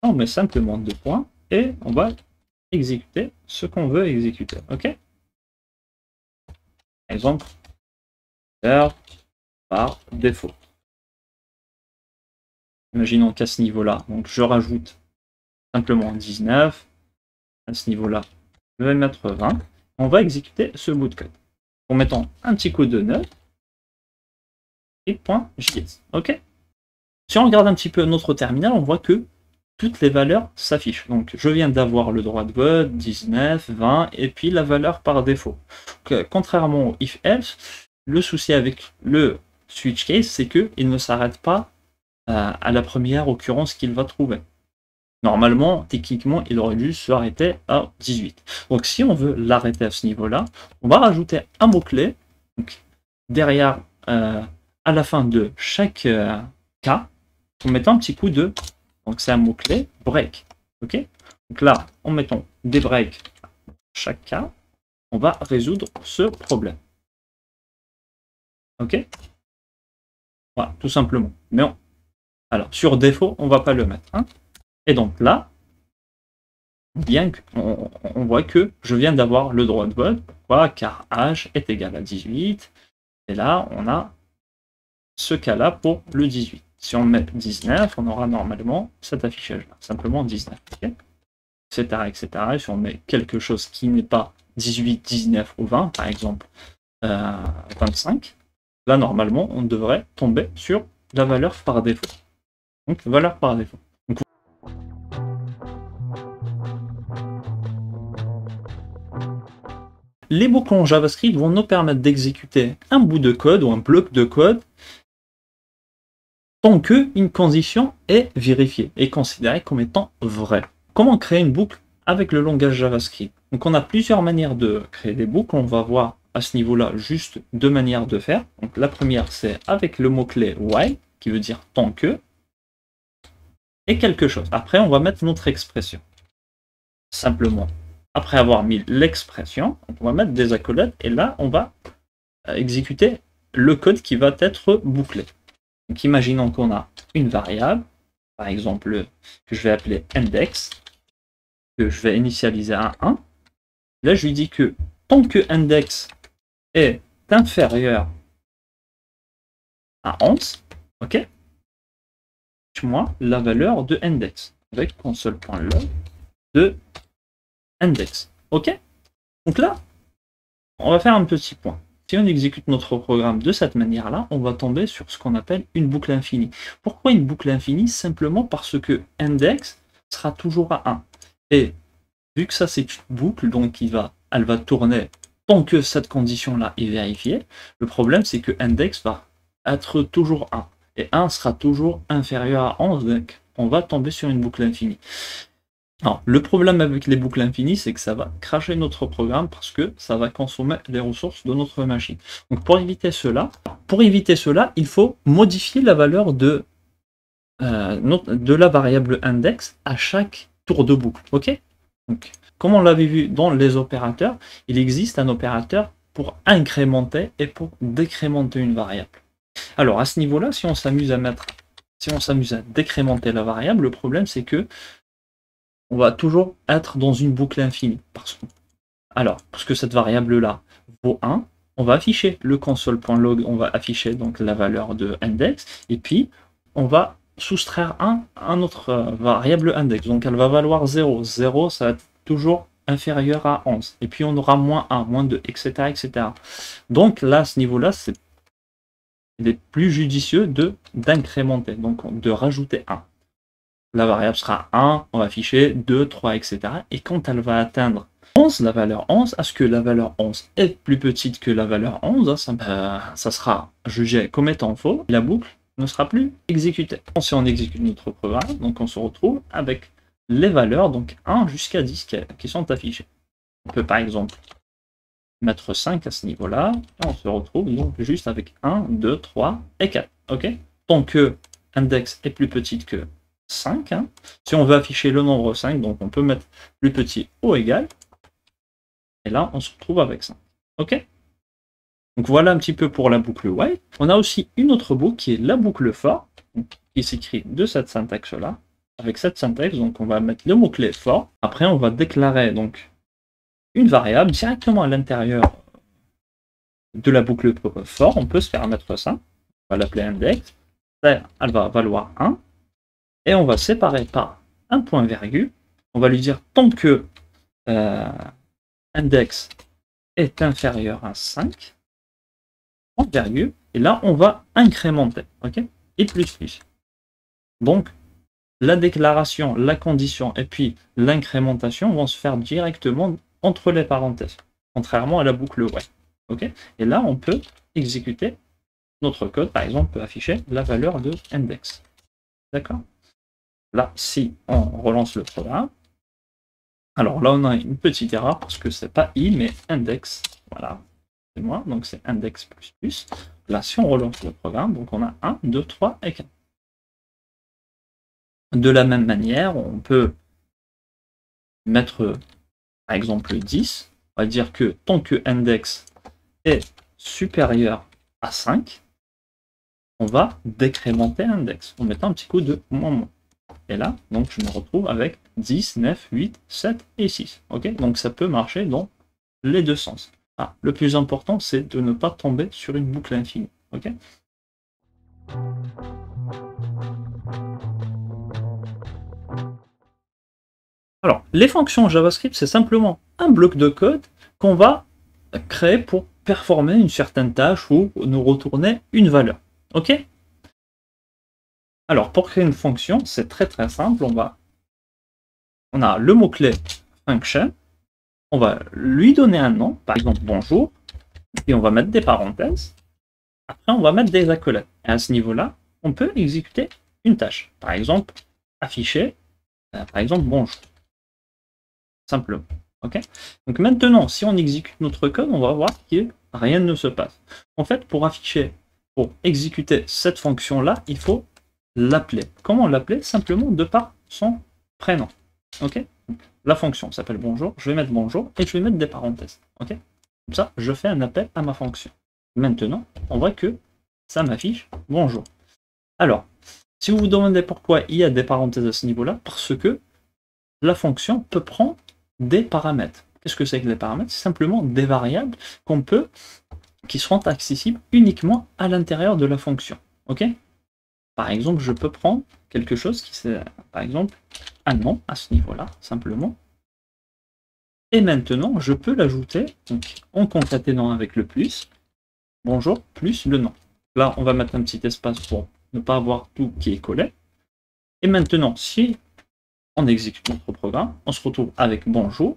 On met simplement 2 points et on va exécuter ce qu'on veut exécuter. Ok? Par exemple, par défaut. Imaginons qu'à ce niveau-là, donc je rajoute simplement 19. À ce niveau-là, je vais mettre 20. On va exécuter ce bout de code en mettant un petit coup de note et .js. Ok? Si on regarde un petit peu notre terminal, on voit que toutes les valeurs s'affichent. Donc je viens d'avoir le droit de vote, 19, 20, et puis la valeur par défaut. Donc, contrairement au if-else, le souci avec le switch case, c'est qu'il ne s'arrête pas à la première occurrence qu'il va trouver. Normalement, techniquement, il aurait dû s'arrêter à 18. Donc si on veut l'arrêter à ce niveau-là, on va rajouter un mot-clé derrière, à la fin de chaque cas. en mettant un petit coup de, donc c'est un mot-clé, break. Ok? Donc là, en mettant des breaks chaque cas, on va résoudre ce problème. Ok? Voilà, tout simplement. Mais alors, sur défaut, on ne va pas le mettre. Hein. Et donc là, bien on voit que je viens d'avoir le droit de vote. Pourquoi? Car âge est égal à 18. Et là, on a ce cas-là pour le 18. Si on met 19, on aura normalement cet affichage-là. Simplement 19. Okay, etc., etc. Et si on met quelque chose qui n'est pas 18, 19 ou 20, par exemple 25, là, normalement, on devrait tomber sur la valeur par défaut. Donc, valeur par défaut. Donc, les boucles en JavaScript vont nous permettre d'exécuter un bout de code ou un bloc de code tant qu'une condition est vérifiée et considérée comme étant vraie. Comment créer une boucle avec le langage JavaScript? Donc on a plusieurs manières de créer des boucles. On va voir à ce niveau-là juste deux manières de faire. Donc la première, c'est avec le mot-clé while, qui veut dire tant que, et quelque chose. Après, on va mettre notre expression. Simplement, après avoir mis l'expression, on va mettre des accolades, et là, on va exécuter le code qui va être bouclé. Donc imaginons qu'on a une variable, par exemple, que je vais appeler index, que je vais initialiser à 1. Là, je lui dis que tant que index est inférieur à 11, ok, moi la valeur de index avec console.log de index. Ok. Donc là, on va faire un petit point. Si on exécute notre programme de cette manière-là, on va tomber sur ce qu'on appelle une boucle infinie. Pourquoi une boucle infinie? Simplement parce que index sera toujours à 1. Et vu que ça c'est une boucle, donc elle va tourner tant que cette condition-là est vérifiée, le problème c'est que index va être toujours 1. Et 1 sera toujours inférieur à 11, donc on va tomber sur une boucle infinie. Alors, le problème avec les boucles infinies, c'est que ça va cracher notre programme parce que ça va consommer les ressources de notre machine. Donc pour éviter cela, il faut modifier la valeur de la variable index à chaque tour de boucle. Ok? Donc, comme on l'avait vu dans les opérateurs, il existe un opérateur pour incrémenter et pour décrémenter une variable. Alors à ce niveau-là, si on s'amuse à décrémenter la variable, le problème c'est que on va toujours être dans une boucle infinie. Parce que cette variable-là vaut 1, on va afficher le console.log, on va afficher donc la valeur de index, et puis on va soustraire 1 à notre variable index. Donc elle va valoir 0. 0, ça va être toujours inférieur à 11. Et puis on aura moins 1, moins 2, etc. etc. Donc là, à ce niveau-là, il est plus judicieux d'incrémenter, donc de rajouter 1. La variable sera 1, on va afficher 2, 3, etc. Et quand elle va atteindre 11, la valeur 11, est-ce que la valeur 11 est plus petite que la valeur 11 ça sera jugé comme étant faux. La boucle ne sera plus exécutée. Si on exécute notre programme, donc on se retrouve avec les valeurs, donc 1 jusqu'à 10 qui sont affichées. On peut par exemple mettre 5 à ce niveau-là, et on se retrouve donc juste avec 1, 2, 3 et 4. Ok? Tant que index est plus petite que 5. Hein. Si on veut afficher le nombre 5, donc on peut mettre plus petit ou égal. Et là, on se retrouve avec 5. Ok? Donc voilà un petit peu pour la boucle while. On a aussi une autre boucle qui est la boucle for, qui s'écrit de cette syntaxe-là. Avec cette syntaxe, donc on va mettre le mot-clé for. Après, on va déclarer donc une variable directement à l'intérieur de la boucle for. On peut se permettre ça. On va l'appeler index. Elle va valoir 1. Et on va séparer par un point virgule. On va lui dire tant que index est inférieur à 5, point virgule, et là on va incrémenter, ok? Et plus. Donc la déclaration, la condition et puis l'incrémentation vont se faire directement entre les parenthèses, contrairement à la boucle while, ok? Et là on peut exécuter notre code, par exemple, on peut afficher la valeur de index, d'accord? Là, si on relance le programme, alors là, on a une petite erreur parce que c'est pas i, mais index. Voilà, c'est moi, donc c'est index plus plus. Là, si on relance le programme, donc on a 1, 2, 3 et 4. De la même manière, on peut mettre par exemple 10. On va dire que tant que index est supérieur à 5, on va décrémenter index en mettant un petit coup de moins. Et là, donc je me retrouve avec 10, 9, 8, 7 et 6. Ok, donc ça peut marcher dans les deux sens. Ah, le plus important, c'est de ne pas tomber sur une boucle infinie. Ok. Alors, les fonctions JavaScript, c'est simplement un bloc de code qu'on va créer pour performer une certaine tâche ou nous retourner une valeur. Ok. Alors, pour créer une fonction, c'est très simple. On a le mot-clé function. On va lui donner un nom, par exemple bonjour, et on va mettre des parenthèses. Après, on va mettre des accolades. Et à ce niveau-là, on peut exécuter une tâche. Par exemple, afficher, par exemple, bonjour. Simplement. Ok. Donc maintenant, si on exécute notre code, on va voir que rien ne se passe. En fait, pour exécuter cette fonction-là, il faut l'appeler. Comment l'appeler? Simplement de par son prénom. Ok. La fonction s'appelle bonjour, je vais mettre bonjour et je vais mettre des parenthèses. Ok. Comme ça, je fais un appel à ma fonction. Maintenant, on voit que ça m'affiche bonjour. Alors, si vous vous demandez pourquoi il y a des parenthèses à ce niveau-là, parce que la fonction peut prendre des paramètres. Qu'est-ce que c'est que les paramètres? C'est simplement des variables qui seront accessibles uniquement à l'intérieur de la fonction. Ok. Par exemple, je peux prendre quelque chose qui c'est, par exemple, un nom à ce niveau-là, simplement. Et maintenant, je peux l'ajouter en concaténant avec le plus, bonjour, plus le nom. Là, on va mettre un petit espace pour ne pas avoir tout qui est collé. Et maintenant, si on exécute notre programme, on se retrouve avec bonjour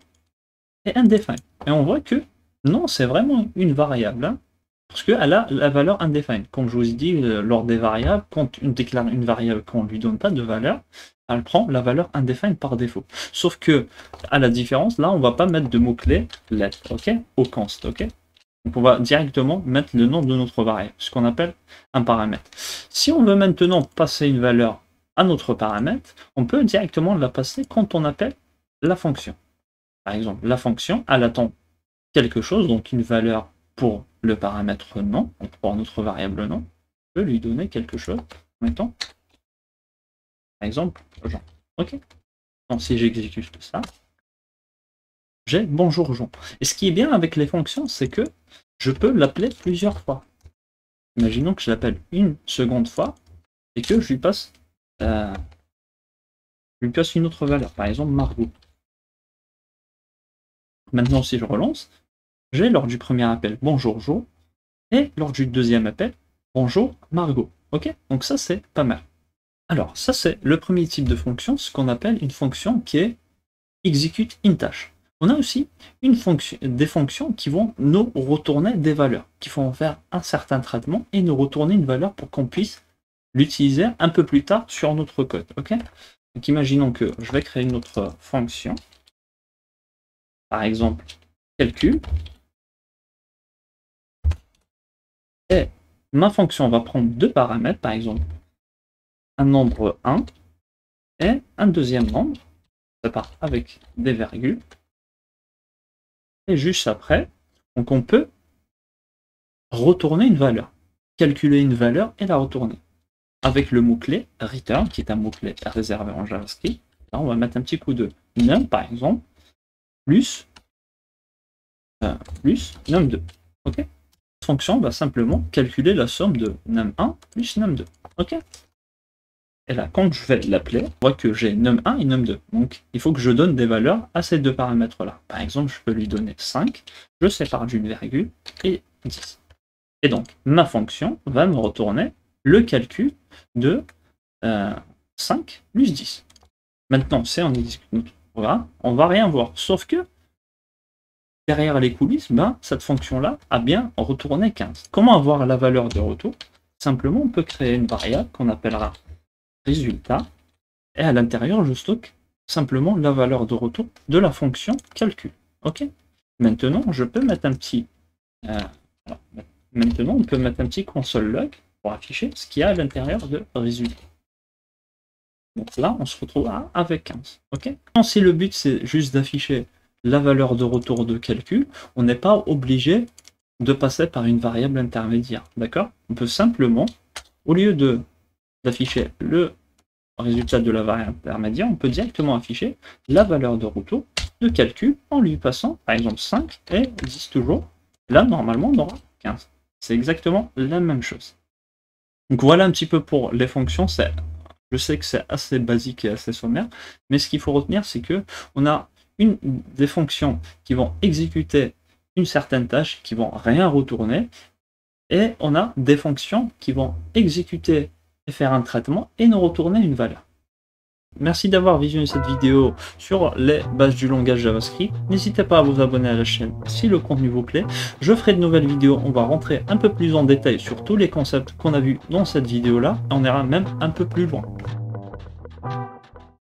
et undefined. Et on voit que non, c'est vraiment une variable, hein, parce qu'elle a la valeur undefined. Comme je vous ai dit, lors des variables, quand on déclare une variable qu'on ne lui donne pas de valeur, elle prend la valeur undefined par défaut. Sauf que, à la différence, là, on ne va pas mettre de mot-clé let, ok, au const, ok. Donc on va directement mettre le nom de notre variable, ce qu'on appelle un paramètre. Si on veut maintenant passer une valeur à notre paramètre, on peut directement la passer quand on appelle la fonction. Par exemple, la fonction, elle attend quelque chose, donc une valeur pour le paramètre nom, donc pour notre variable nom, on peut lui donner quelque chose, mettons, par exemple, Jean. Ok. Donc si j'exécute ça, j'ai bonjour Jean. Et ce qui est bien avec les fonctions, c'est que je peux l'appeler plusieurs fois. Imaginons que je l'appelle une seconde fois et que je lui passe une autre valeur, par exemple Margot. Maintenant, si je relance, j'ai lors du premier appel bonjour Jo et lors du deuxième appel bonjour Margot. Ok. Donc ça, c'est pas mal. Alors, ça, c'est le premier type de fonction, ce qu'on appelle une fonction qui est exécute une tâche. On a aussi des fonctions qui vont nous retourner des valeurs, qui vont faire un certain traitement et nous retourner une valeur pour qu'on puisse l'utiliser un peu plus tard sur notre code. Ok. Donc, imaginons que je vais créer une autre fonction, par exemple, calcul, et ma fonction va prendre deux paramètres, par exemple, un nombre 1 et un deuxième nombre, ça part avec des virgules, et juste après, donc on peut retourner une valeur, calculer une valeur et la retourner. Avec le mot-clé return, qui est un mot-clé réservé en JavaScript, là on va mettre un petit coup de num par exemple, plus num2. Ok. Cette fonction va simplement calculer la somme de num1 plus num2. Ok. Et là, quand je vais l'appeler, on voit que j'ai num1 et num2. Donc, il faut que je donne des valeurs à ces deux paramètres-là. Par exemple, je peux lui donner 5, je sépare d'une virgule, et 10. Et donc, ma fonction va me retourner le calcul de 5 plus 10. Maintenant, si on exécute notre programme, on ne va rien voir. Sauf que, derrière les coulisses, cette fonction-là a bien retourné 15. Comment avoir la valeur de retour? Simplement, on peut créer une variable qu'on appellera résultat, et à l'intérieur, je stocke simplement la valeur de retour de la fonction calcul. Ok. Maintenant, je peux mettre un petit maintenant, on peut mettre un petit console log pour afficher ce qu'il y a à l'intérieur de résultat. Donc là, on se retrouve avec 15. Ok. Donc, si le but, c'est juste d'afficher la valeur de retour de calcul, on n'est pas obligé de passer par une variable intermédiaire. D'accord? On peut simplement, au lieu d'afficher le résultat de la variable intermédiaire, on peut directement afficher la valeur de retour de calcul en lui passant, par exemple, 5 et 10 toujours. Là, normalement, on aura 15. C'est exactement la même chose. Donc voilà un petit peu pour les fonctions. Je sais que c'est assez basique et assez sommaire, mais ce qu'il faut retenir, c'est que on a des fonctions qui vont exécuter une certaine tâche, qui vont rien retourner, et on a des fonctions qui vont exécuter et faire un traitement et nous retourner une valeur. Merci d'avoir visionné cette vidéo sur les bases du langage JavaScript. N'hésitez pas à vous abonner à la chaîne si le contenu vous plaît. Je ferai de nouvelles vidéos, on va rentrer un peu plus en détail sur tous les concepts qu'on a vus dans cette vidéo-là, et on ira même un peu plus loin.